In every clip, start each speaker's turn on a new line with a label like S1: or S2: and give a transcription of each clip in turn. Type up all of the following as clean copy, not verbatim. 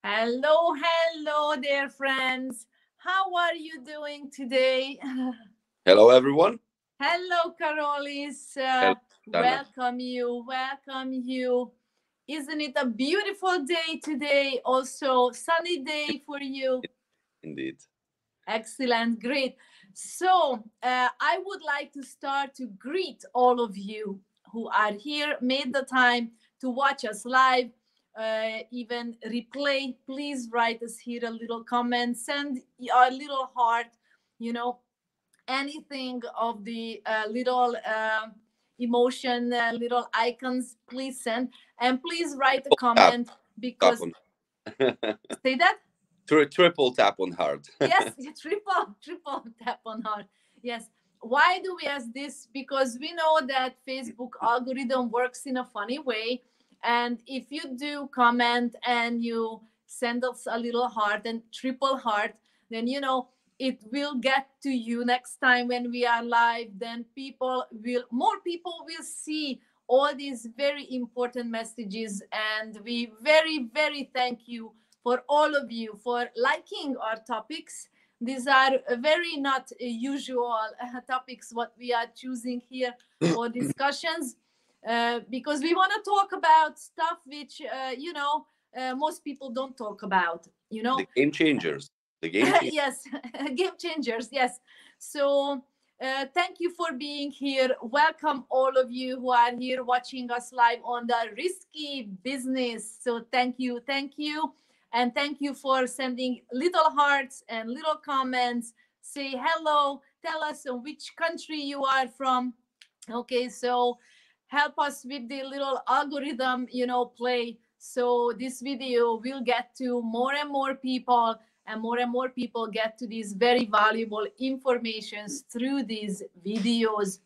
S1: Hello, hello, dear friends. How are you doing today?
S2: Hello, everyone.
S1: Hello, Karolis.
S2: Hello, Dana.
S1: Welcome you. Welcome you. Isn't it a beautiful day today? Also, sunny day for you.
S2: Indeed.
S1: Excellent, great. So, I would like to start to greet all of you who are here, made the time to watch us live, even replay. Please write us here a little comment, send a little heart, you know, anything of the little emotion, little icons, please send. And please write a
S2: Tap,
S1: comment
S2: tap
S1: because,
S2: on.
S1: say that?
S2: Triple tap on heart.
S1: Yes, triple tap on heart. Yes. Why do we ask this? Because we know that Facebook algorithm works in a funny way. And if you do comment and you send us a little heart and triple heart, then it will get to you next time when we are live. Then more people will see all these very important messages. And we very, very thank you for all of you for liking our topics. These are very not usual topics what we are choosing here for discussions, because we want to talk about stuff which most people don't talk about.
S2: The game changers. The game changers.
S1: Yes, game changers. Yes. So thank you for being here. Welcome all of you who are here watching us live on the Risky Business. So thank you, and thank you for sending little hearts and little comments. Say hello. Tell us which country you are from. Okay, so help us with the little algorithm, play. So this video will get to more and more people, and more people get to these very valuable informations through these videos.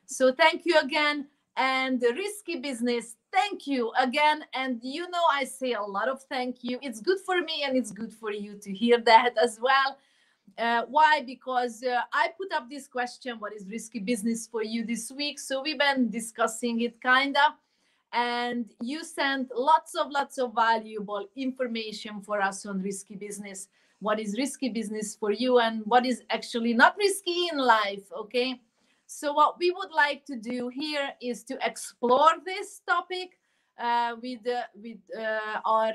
S1: So thank you again. And the Risky Business, thank you again. And I say a lot of thank you. It's good for me and it's good for you to hear that as well. Why? Because I put up this question, what is risky business for you this week? So we've been discussing it kind of, and you sent lots of valuable information for us on risky business. What is risky business for you and what is actually not risky in life, okay? So what we would like to do here is to explore this topic with our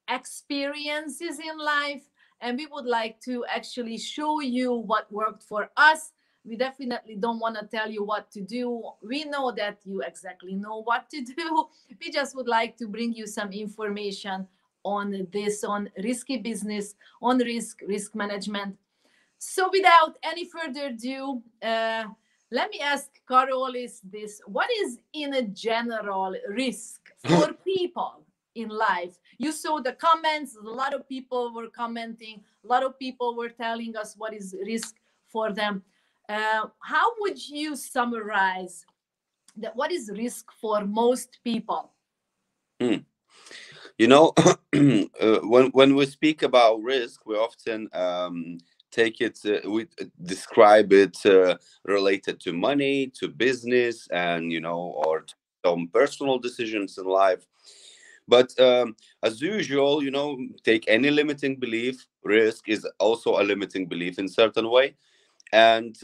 S1: experiences in life, and we would like to actually show you what worked for us. We definitely don't want to tell you what to do. We know that you exactly know what to do. We just would like to bring you some information on this, on risky business, on risk management. So without any further ado, let me ask Karolis this. What is in a general risk for people in life? You saw the comments, a lot of people were commenting, a lot of people were telling us what is risk for them. How would you summarize that? What is risk for most people?
S2: Hmm. You know, when we speak about risk, we often take it, we describe it related to money, to business, and or to some personal decisions in life. But as usual, take any limiting belief. Risk is also a limiting belief in certain way, and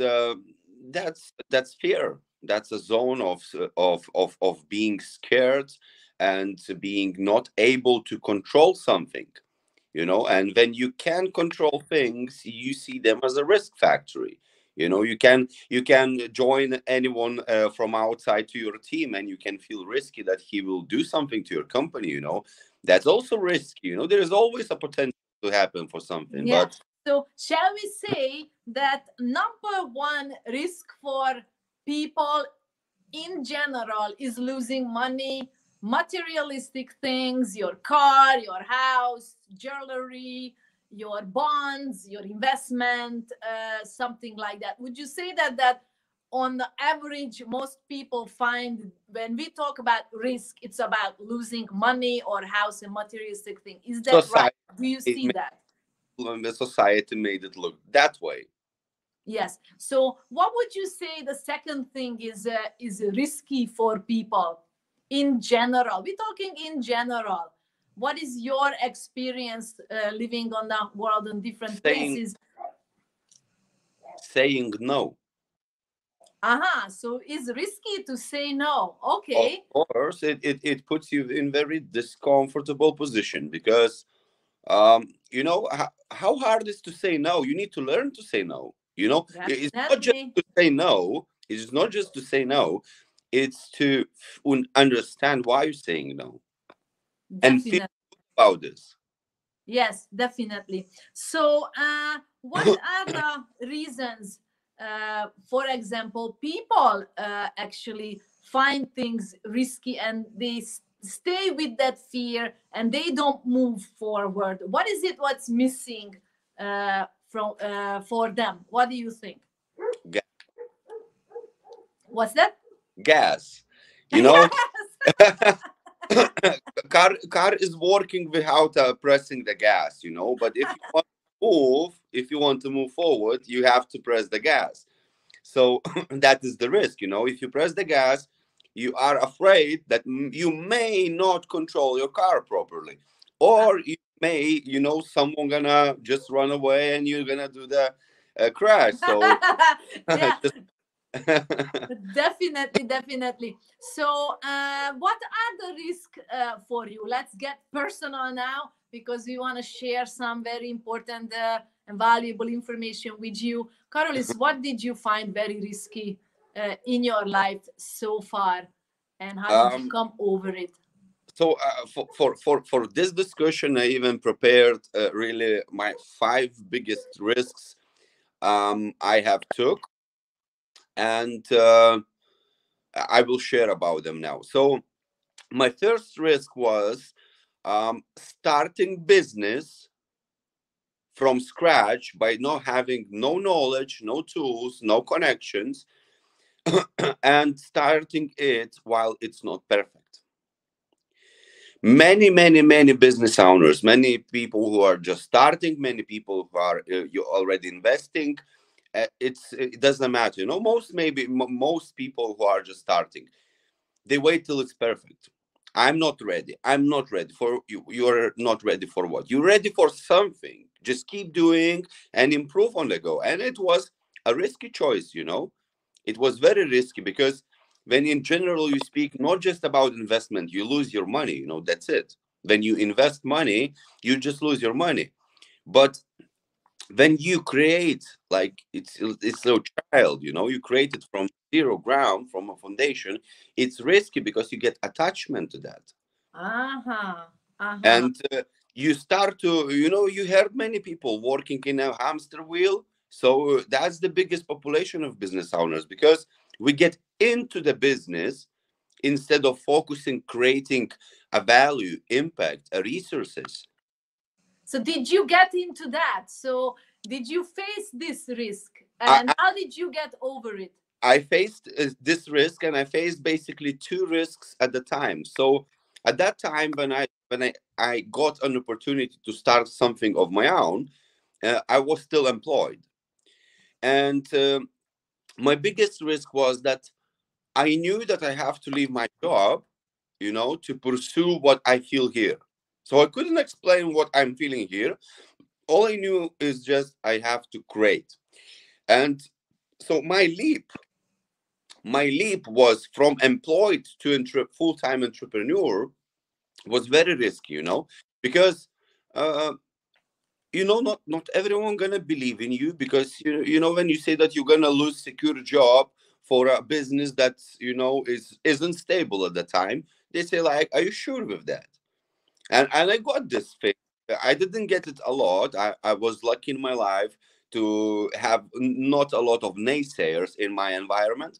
S2: that's fear. That's a zone of being scared and being not able to control something. And when you can control things, you see them as a risk factory. You can join anyone from outside to your team, and you can feel risky that he will do something to your company. That's also risky. There is always a potential to happen for something.
S1: Yeah.
S2: But
S1: So shall we say that number one risk for people in general is losing money, materialistic things, your car, your house, jewelry, your bonds, your investment, something like that? Would you say that on the average, most people find when we talk about risk, it's about losing money or house and materialistic thing? Is that right?
S2: society
S1: Do you see that?
S2: the society made it look that way.
S1: Yes. So, what would you say the second thing is risky for people in general? We're talking in general. what is your experience living on the world in different
S2: saying
S1: places?
S2: saying no.
S1: Aha, so it's risky to say no.
S2: Of
S1: Okay.
S2: course, it puts you in very discomfortable position because you know how hard it is to say no. You need to learn to say no. You know, it's not just
S1: Definitely.
S2: to say no. It's not just to say no. It's to understand why you're saying no and feel
S1: Definitely.
S2: about this.
S1: Yes, definitely. So, what are the reasons, for example, people actually find things risky and they stay with that fear and they don't move forward? What is it what's missing from for them? What do you think?
S2: Ga-
S1: What's that?
S2: Gas, you know.
S1: Yes.
S2: Car is working without pressing the gas, you know. But if you want to move forward, you have to press the gas. So that is the risk, you know. If you press the gas, you are afraid that you may not control your car properly, or you may, you know, someone gonna just run away and you're gonna do the crash. So
S1: Yeah.
S2: just
S1: Definitely, definitely. So, what are the risks for you? Let's get personal now because we want to share some very important and valuable information with you. Karolis, what did you find very risky in your life so far, and how did you
S2: um,
S1: come over it?
S2: so for this discussion, I even prepared really my five biggest risks I have took, and I will share about them now. So my first risk was starting business from scratch by not having no knowledge, no tools, no connections, and starting it while it's not perfect. Many business owners, many people who are just starting, many people who are you already investing. It doesn't matter, you know. Most people who are just starting, they wait till it's perfect. I'm not ready. I'm not ready for you. You're not ready for what? You're ready for something. Just keep doing and improve on the go. And it was a risky choice, you know. It was very risky because when in general you speak not just about investment, you lose your money, you know, that's it. When you invest money, you just lose your money. But when you create, like it's a child, you know, you create it from zero ground, from a foundation, it's risky because you get attachment to that.
S1: Uh-huh. Uh-huh.
S2: And you start to, you know, you heard many people working in a hamster wheel. So that's the biggest population of business owners, because we get into the business instead of focusing creating a value, impact, a resources.
S1: So, did you get into that? So, did you face this risk? And
S2: I,
S1: how did you get over it?
S2: I faced this risk, and I faced basically two risks at the time. So at that time, when I got an opportunity to start something of my own, I was still employed, and my biggest risk was that I knew that I have to leave my job, you know, to pursue what I feel here. So I couldn't explain what I'm feeling here. All I knew is just I have to create, and so my leap was from employed to full-time entrepreneur, was very risky, you know, because uh, you know, not everyone gonna believe in you, because you know, when you say that you're gonna lose secure job for a business that, you know, isn't stable at the time, they say like, are you sure with that? And I got this thing. I didn't get it a lot. I was lucky in my life to have not a lot of naysayers in my environment,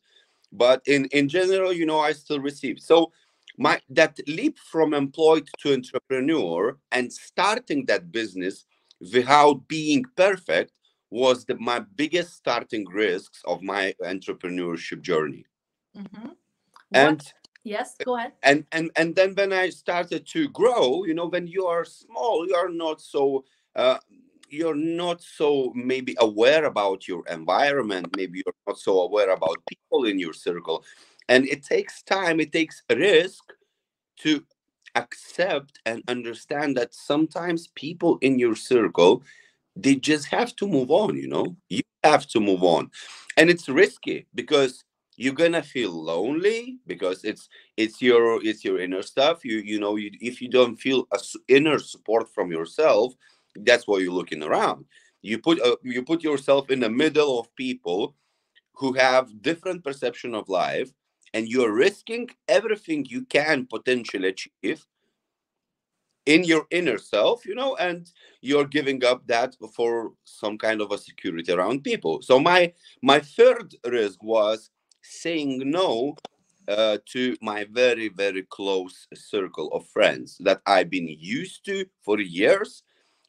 S2: but in general, you know, I still receive. So my that leap from employed to entrepreneur and starting that business without being perfect was my biggest starting risks of my entrepreneurship journey.
S1: Mm-hmm. What?
S2: and
S1: Yes, go ahead.
S2: and then when I started to grow, you know, when you are small, uh, you're not so maybe aware about your environment, maybe you're not so aware about people in your circle, and it takes time, it takes risk to accept and understand that sometimes people in your circle, they just have to move on. You have to move on, and it's risky because you're gonna feel lonely because it's your inner stuff. If you don't feel inner support from yourself, that's why you're looking around. You put yourself in the middle of people who have different perception of life, and you're risking everything you can potentially achieve in your inner self, and you're giving up that for some kind of a security around people. So my third risk was saying no to my very, very close circle of friends that I've been used to for years,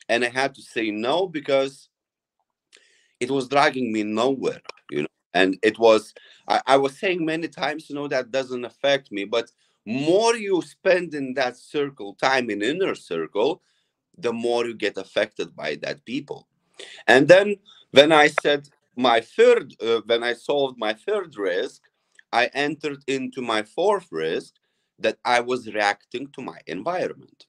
S2: and I had to say no because it was dragging me nowhere. And I was saying many times, that doesn't affect me, but more you spend in that circle time, in inner circle, the more you get affected by that people. And then when I said when I solved my third risk, I entered into my fourth risk, that I was reacting to my environment.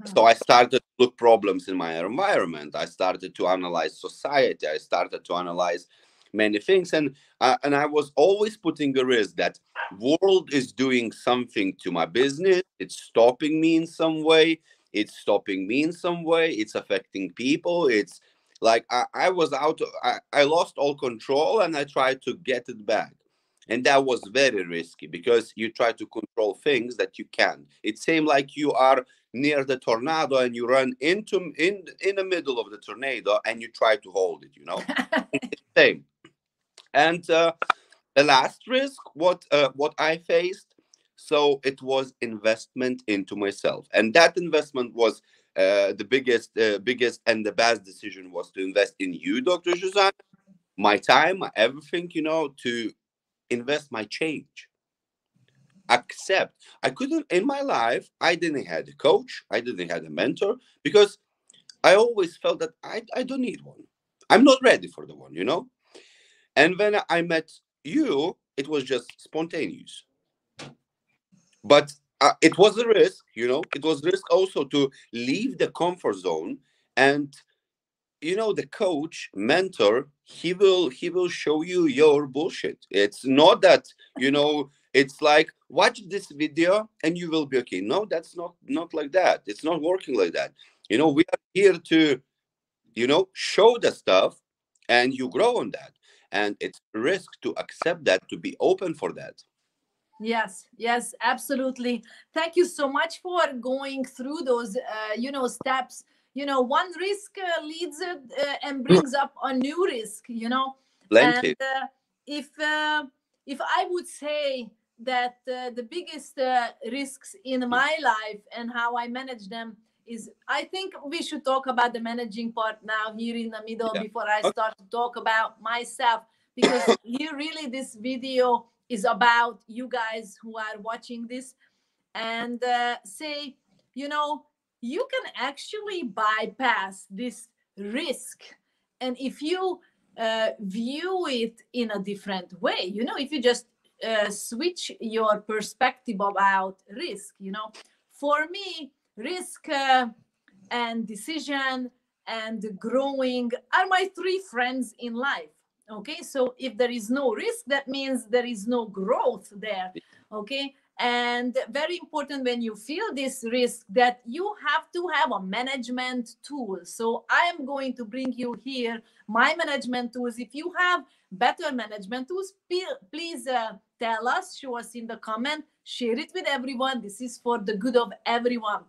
S2: So
S1: Mhm.
S2: I started to look problems in my environment. I started to analyze society. I started to analyze many things, and I was always putting a risk that world is doing something to my business. It's stopping me in some way. It's stopping me in some way. It's affecting people. It's like I was out. I lost all control, and I tried to get it back. And that was very risky because you try to control things that you can. It seemed like you are near the tornado and you run in the middle of the tornado and you try to hold it. Same. And the last risk, what I faced, so it was investment into myself, and that investment was the biggest and the best decision was to invest in you, Dr. Juzan. My time, my everything, to invest my change. Accept, I couldn't in my life, I didn't have a coach, I didn't have a mentor, because I always felt that I don't need one. I'm not ready for the one. And when I met you, it was just spontaneous. But it was a risk. It was risk also to leave the comfort zone. And the coach mentor, he will show you your bullshit. It's not that, it's like, watch this video and you will be okay. No, that's not like that. It's not working like that. We are here to show the stuff, and you grow on that, and it's risk to accept that, to be open for that.
S1: Yes, yes, absolutely. Thank you so much for going through those, steps. One risk leads and brings up a new risk. And
S2: Plenty.
S1: if uh, if I would say that the biggest risks in my life and how I manage them is, I think we should talk about the managing part now here in the middle
S2: Yeah.
S1: before I
S2: Okay.
S1: start to talk about myself, because here really this video is about you guys who are watching this, and say, you know, you can actually bypass this risk. And if you view it in a different way, if you just switch your perspective about risk, for me, risk and decision and growing are my three friends in life. Okay, so if there is no risk, that means there is no growth there. Okay, and very important when you feel this risk, that you have to have a management tool. So I am going to bring you here my management tools. If you have better management tools, please tell us, show us in the comment, share it with everyone. This is for the good of everyone.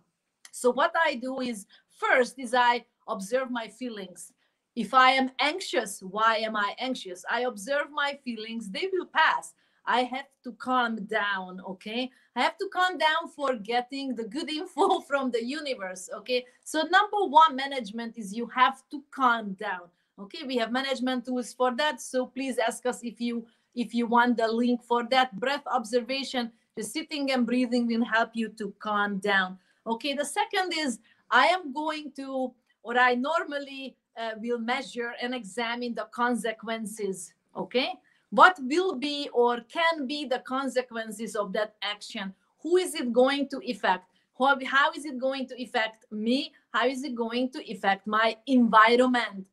S1: So what I do is, first is I observe my feelings. If I am anxious, why am I anxious? I observe my feelings, they will pass. I have to calm down, okay? I have to calm down for getting the good info from the universe, okay? So number one management is you have to calm down. Okay, we have management tools for that. So please ask us if you want the link for that. Breath observation, just sitting and breathing will help you to calm down. Okay, the second is I am going to, or I normally will measure and examine the consequences. Okay, what will be or can be the consequences of that action? Who is it going to affect? How is it going to affect me? How is it going to affect my environment?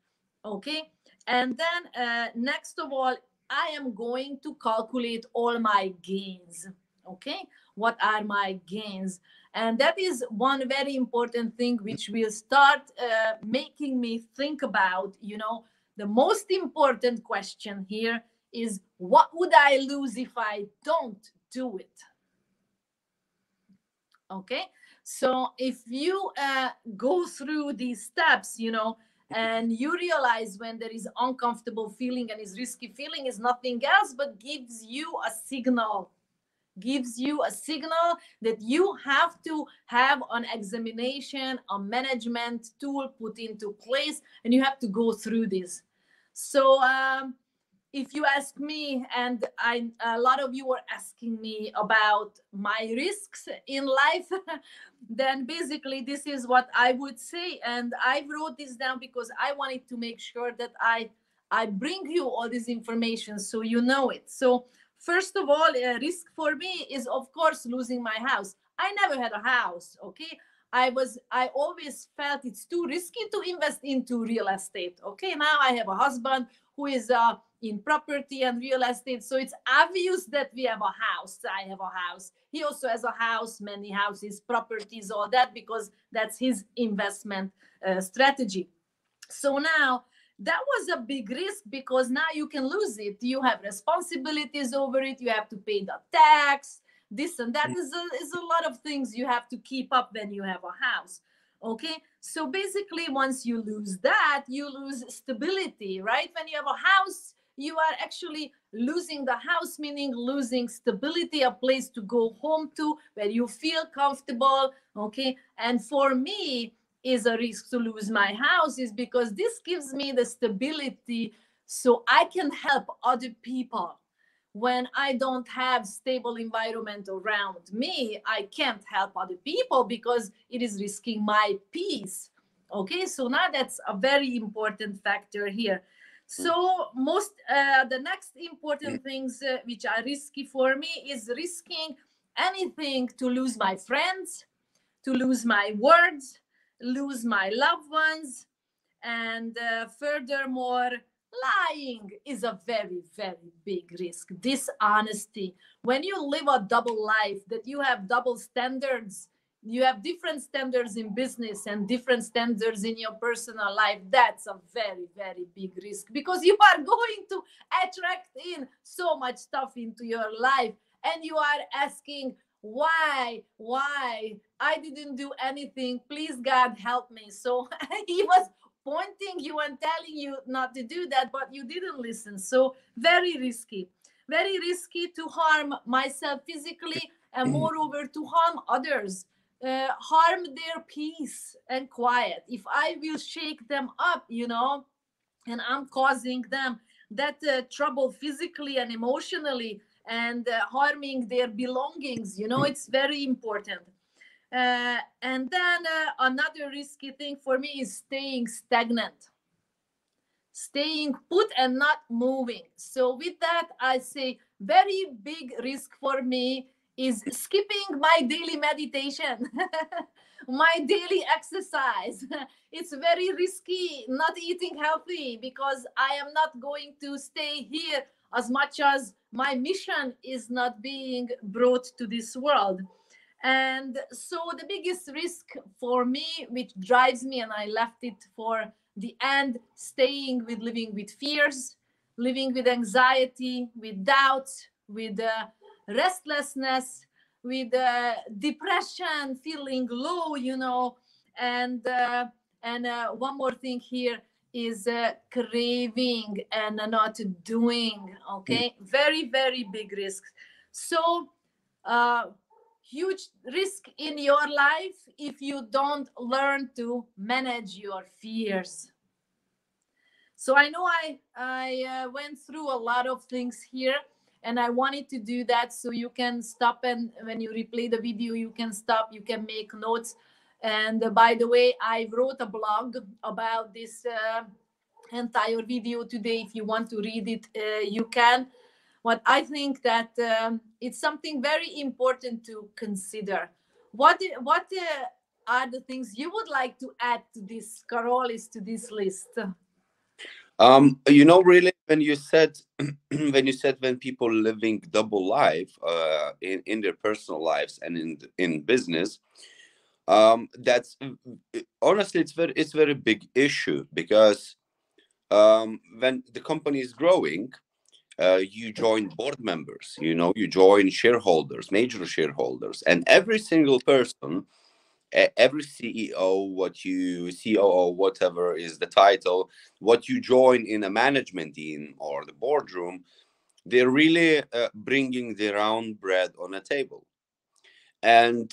S1: Okay. And then next of all, I am going to calculate all my gains. Okay. What are my gains? And that is one very important thing which will start making me think about, the most important question here is, what would I lose if I don't do it? Okay. So if you go through these steps, and you realize when there is uncomfortable feeling and is risky feeling is nothing else but gives you a signal, that you have to have an examination, a management tool put into place, and you have to go through this. So if you ask me, and a lot of you are asking me about my risks in life, then basically this is what I would say. And I wrote this down because I wanted to make sure that I bring you all this information so you know it. So first of all, a risk for me is, of course, losing my house. I never had a house, okay? I always felt it's too risky to invest into real estate. Okay, now I have a husband who is in property and real estate, so it's obvious that we have a house. I have a house. He also has a house, many houses, properties, all that, because that's his investment strategy. So now that was a big risk, because now you can lose it. You have responsibilities over it. You have to pay the tax. This and that is a lot of things you have to keep up when you have a house. Okay, so basically once you lose that, you lose stability, right? When you have a house, you are actually losing the house, meaning losing stability, a place to go home to where you feel comfortable. Okay, and for me is a risk to lose my house is because this gives me the stability so I can help other people. When I don't have stable environment around me, I can't help other people because it is risking my peace. Okay, so now that's a very important factor here. So the next important things which are risky for me is risking anything to lose my friends, to lose my words, lose my loved ones, and furthermore, lying is a very, very big risk. Dishonesty. When you live a double life, that you have double standards, you have different standards in business and different standards in your personal life, that's a very, very big risk, because you are going to attract in so much stuff into your life, and you are asking, why I didn't do anything, please God help me. So he was pointing you and telling you not to do that, but you didn't listen. So very risky to harm myself physically, and moreover to harm others, harm their peace and quiet. If I will shake them up, and I'm causing them that trouble physically and emotionally, and harming their belongings, it's very important. And then another risky thing for me is staying stagnant, staying put and not moving. So with that, I say very big risk for me is skipping my daily meditation, my daily exercise. It's very risky not eating healthy, because I am not going to stay here as much as my mission is not being brought to this world. And so the biggest risk for me, which drives me, and I left it for the end, staying with living with fears, living with anxiety, with doubts, with restlessness, with depression, feeling low, and one more thing here is craving and not doing. Okay, very, very big risks. So huge risk in your life if you don't learn to manage your fears. So I know I went through a lot of things here, and I wanted to do that so you can stop, and when you replay the video, you can stop, you can make notes. And by the way, I wrote a blog about this entire video today. If you want to read it, you can. What I think that it's something very important to consider. what are the things you would like to add to this, Karolis, to this list?
S2: Really, when you said when people living double life in their personal lives and in business, that's honestly it's very big issue, because when the company is growing, you join board members, you join shareholders, major shareholders, and every single person, every CEO, COO, whatever is the title, what you join in a management team or the boardroom, they're really bringing their own bread on a table. And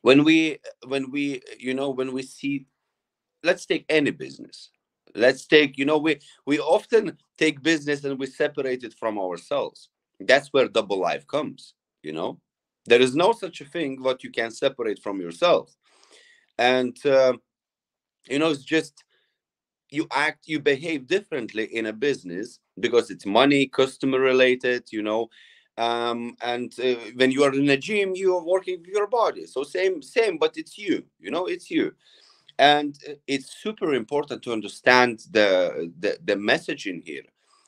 S2: when we see, let's take any business. Let's take, we often take business and we separate it from ourselves. That's where double life comes. you know there is no such a thing what you can separate from yourself. And it's just, you behave differently in a business because it's money, customer related. And when you are in a gym, you are working with your body, so same, but it's it's you. And it's super important to understand the message in here,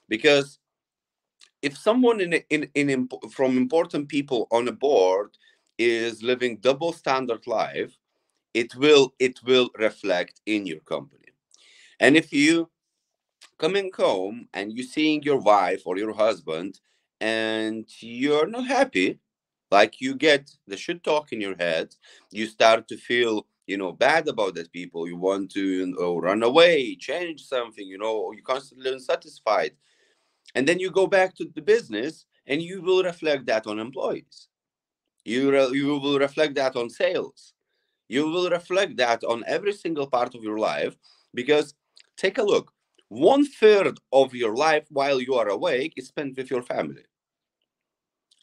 S2: because if someone from important people on a board is living double standard life, it will reflect in your company. And if you coming home and you seeing your wife or your husband and you're not happy, like you get the shit talk in your head, you start to feel bad about that people, you want to run away, change something, you're constantly unsatisfied, and then you go back to the business and you will reflect that on employees, you will reflect that on sales, you will reflect that on every single part of your life. Because take a look, 1/3 of your life while you are awake is spent with your family,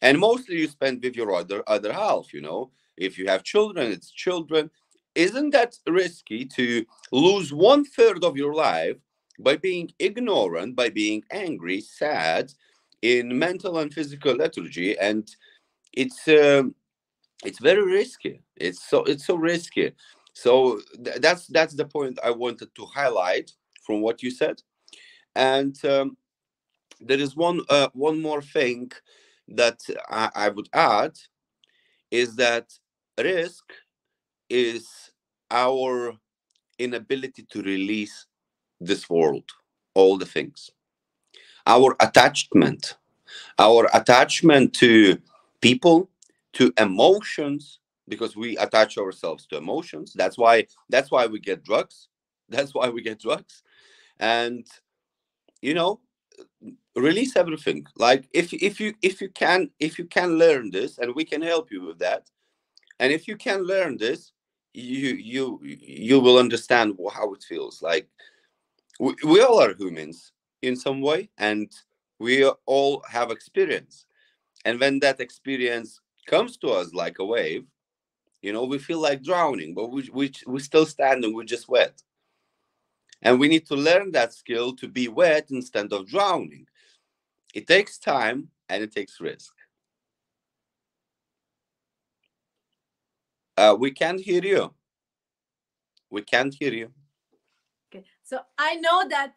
S2: and mostly you spend with your other half. If you have children, it's children. Isn't that risky to lose 1/3 of your life by being ignorant, by being angry, sad, in mental and physical lethargy? And it's it's very risky. It's so risky. So that's the point I wanted to highlight from what you said. And there is one more thing that I would add, is that risk is our inability to release this world, all the things, our attachment to people, to emotions, because we attach ourselves to emotions. That's why we get drugs. That's why we get drugs. And you know release everything. Like, if you can learn this, and we can help you with that. And if you can learn this, you will understand how it feels like. We all are humans in some way, and we all have experience. And when that experience comes to us like a wave, we feel like drowning, but we still standing, we're just wet. And we need to learn that skill to be wet instead of drowning. It takes time and it takes risk. We can't hear you. We can't hear you.
S1: Okay, so I know that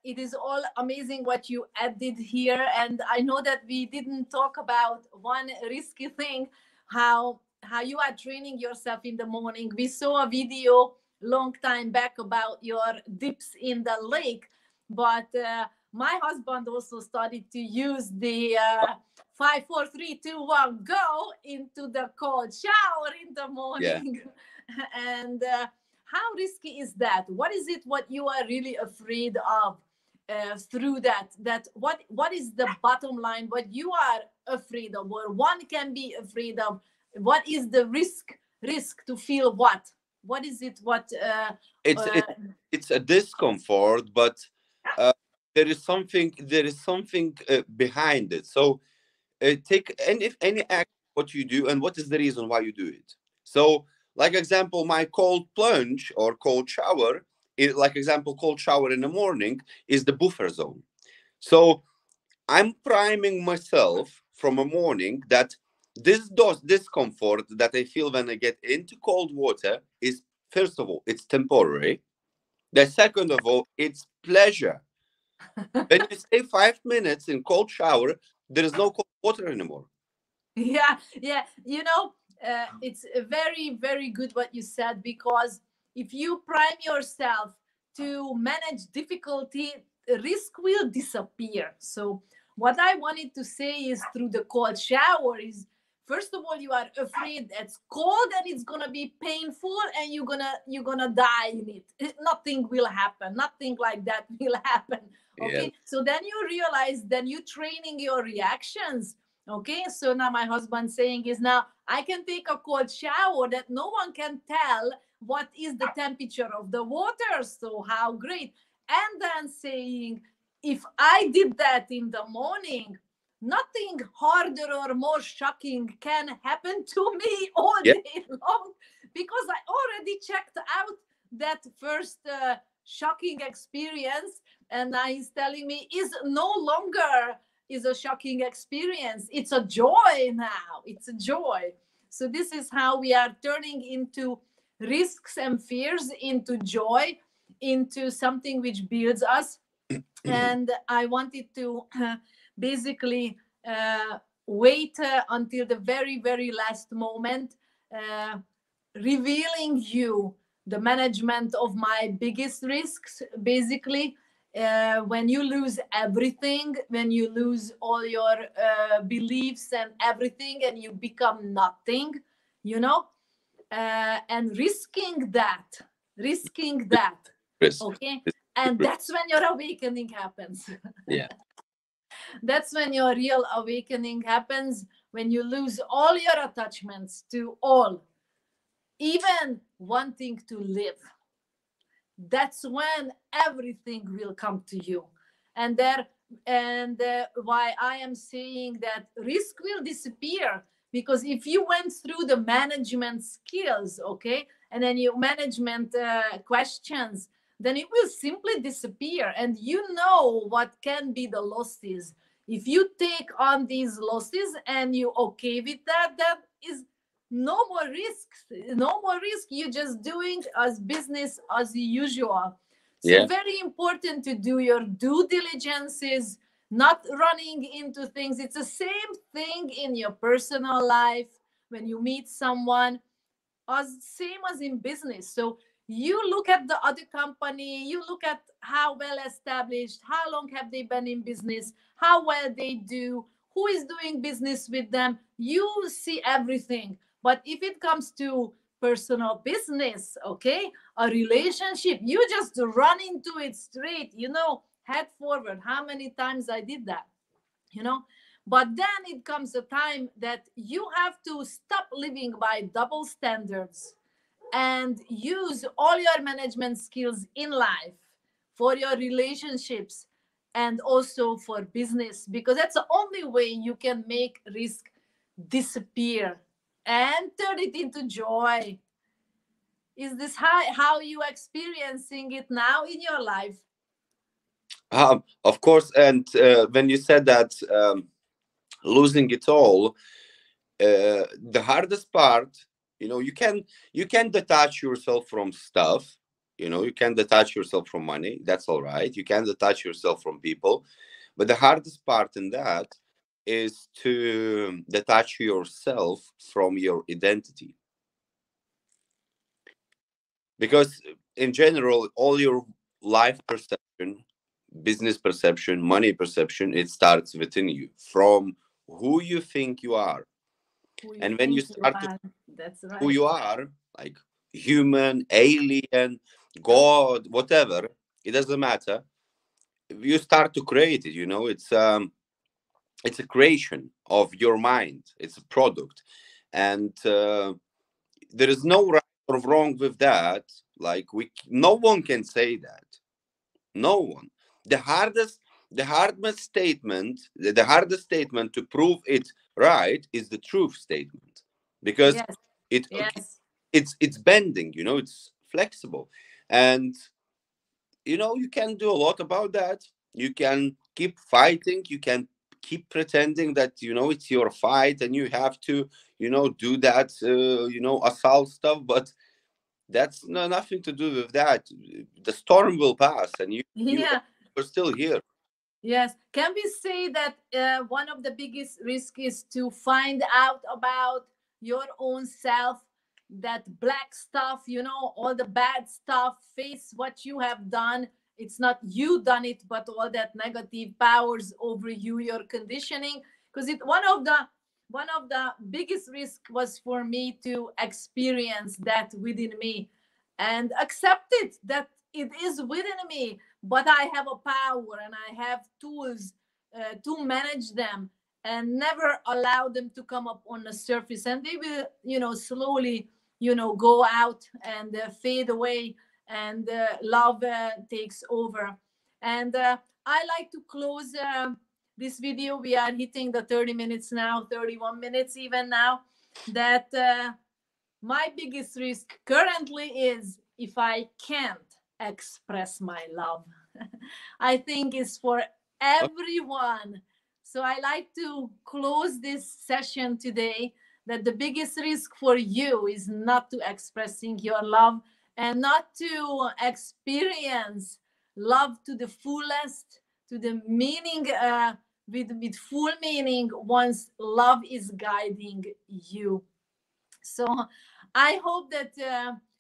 S1: it is all amazing what you added here, and I know that we didn't talk about one risky thing, how you are training yourself in the morning. We saw a video long time back about your dips in the lake, but my husband also started to use the 5, 4, 3, 2, 1, go into the cold shower in the
S2: Yeah.
S1: morning. And how risky is that? What is it what you are really afraid of through that what is the bottom line, what you are afraid of, or one can be afraid of? What is the risk to feel what is it what
S2: it's
S1: uh,
S2: it, it's a discomfort, but uh, there is something behind it. So take any act, what you do, and what is the reason why you do it. So, like example, my cold plunge or cold shower, like example, cold shower in the morning is the buffer zone. So I'm priming myself from a morning that This discomfort that I feel when I get into cold water is, first of all, it's temporary. The second of all, it's pleasure. When you stay 5 minutes in cold shower, there is no cold water anymore.
S1: Yeah, yeah. It's very, very good what you said, because if you prime yourself to manage difficulty, risk will disappear. So what I wanted to say is, through the cold shower is, first of all, you are afraid it's cold and it's gonna be painful and you're gonna die in it. Nothing will happen. Nothing like that will happen.
S2: Yeah.
S1: Okay. So then you realize, then you training your reactions. Okay, so now my husband saying is, now I can take a cold shower that no one can tell what is the temperature of the water. So how great. And then saying, if I did that in the morning, nothing harder or more shocking can happen to me all
S2: Yeah.
S1: day long, because I already checked out that first shocking experience. And now he's telling me is no longer is a shocking experience. It's a joy now. It's a joy. So this is how we are turning into risks and fears into joy, into something which builds us. And I wanted to basically wait until the very, very last moment, uh, revealing you the management of my biggest risks. Basically, when you lose everything, when you lose all your beliefs and everything, and you become nothing, you know, and risking that,
S2: Risk.
S1: okay, and that's when your awakening happens.
S2: Yeah.
S1: That's when your real awakening happens, when you lose all your attachments to all, even wanting to live. That's when everything will come to you. And there, and why I am saying that risk will disappear, because if you went through the management skills, okay, and then you management questions, then it will simply disappear, and you know what can be the losses. If you take on these losses and you okay with that, that is no more risks, no more risk. You're just doing as business as usual. So
S2: Yeah.
S1: very important to do your due diligences, not running into things. It's the same thing in your personal life. When you meet someone, as same as in business. So you look at the other company, you look at how well established, how long have they been in business, how well they do, who is doing business with them. You see everything. But if it comes to personal business, okay, a relationship, you just run into it straight, head forward. How many times I did that, you know? But then it comes a time that you have to stop living by double standards and use all your management skills in life for your relationships and also for business, because that's the only way you can make risk disappear and turn it into joy. Is this how you experiencing it now in your life?
S2: Of course. And when you said that, losing it all, the hardest part, you can detach yourself from stuff. You can detach yourself from money. That's all right. You can detach yourself from people. But the hardest part in that is to detach yourself from your identity. Because in general, all your life perception, business perception, money perception, it starts within you, from who you think you are.
S1: Who you
S2: And when you
S1: think you
S2: start to
S1: are. That's
S2: who
S1: right.
S2: you are, like human, alien, God, whatever, it doesn't matter. You start to create it. It's a creation of your mind. It's a product, and there is no right or wrong with that. Like, no one can say that. No one. The hardest, the hardest statement to prove it right is the truth statement, because
S1: Yes.
S2: it
S1: Yes.
S2: it's bending. It's flexible, and you can do a lot about that. You can keep fighting. You can keep pretending that it's your fight and you have to do that assault stuff, but that's nothing to do with that. The storm will pass, and you
S1: Yeah.
S2: are still here.
S1: Yes. Can we say that one of the biggest risks is to find out about your own self, that black stuff, all the bad stuff, face what you have done. It's not you done it, but all that negative powers over you, your conditioning. Because one of the biggest risk was for me to experience that within me and accept it that it is within me, but I have a power and I have tools to manage them and never allow them to come up on the surface, and they will slowly go out and fade away, and love takes over. And I like to close this video. We are hitting the 30 minutes now, 31 minutes even now, that my biggest risk currently is if I can't express my love. I think it's for everyone. So I like to close this session today that the biggest risk for you is not to expressing your love and not to experience love to the fullest, to the meaning, with full meaning once love is guiding you. So I hope that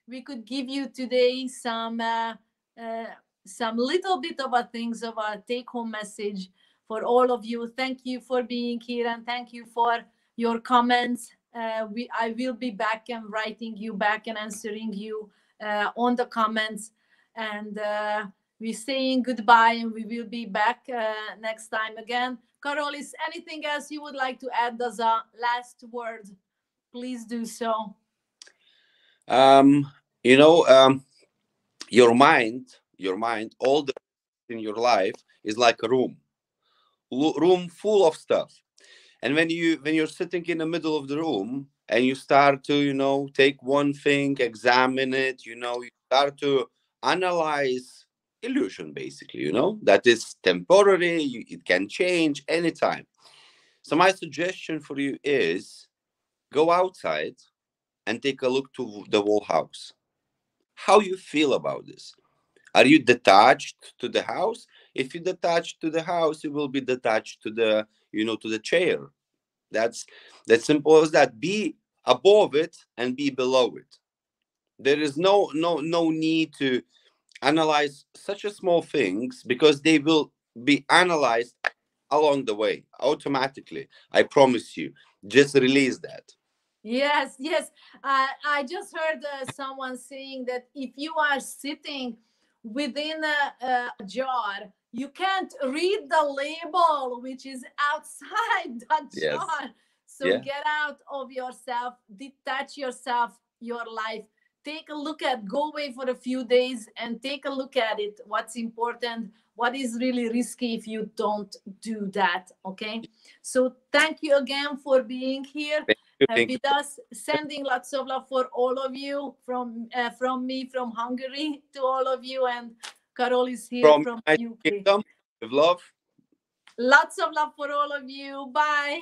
S1: we could give you today uh, some little bit of a things of a take home message for all of you. Thank you for being here and thank you for your comments. I will be back and writing you back and answering you on the comments. And we're saying goodbye and we will be back next time again. Karolis, anything else you would like to add as a last word? Please do so.
S2: um you know um your mind, all the in your life is like a room full of stuff. And when you're sitting in the middle of the room and you start to take one thing, examine it, you start to analyze illusion, basically, that is temporary. It can change anytime. So my suggestion for you is go outside and take a look to the whole house. How you feel about this? Are you detached to the house? If you detach to the house, you will be detached to the chair. That's simple as that. Be above it and be below it. There is no need to analyze such a small things, because they will be analyzed along the way automatically. I promise you. Just release that.
S1: Yes, yes. I just heard someone saying that if you are sitting within a jar, you can't read the label, which is outside that
S2: Yes.
S1: jar. So
S2: Yeah.
S1: get out of yourself, detach yourself, your life. Take a look at, go away for a few days and take a look at it. What's important, what is really risky if you don't do that. Okay. So thank you again for being here
S2: Thank you. Thank you.
S1: with us, sending lots of love for all of you from me from Hungary to all of you, and Carol is here
S2: From
S1: from
S2: United
S1: UK.
S2: Kingdom, with love.
S1: Lots of love for all of you. Bye.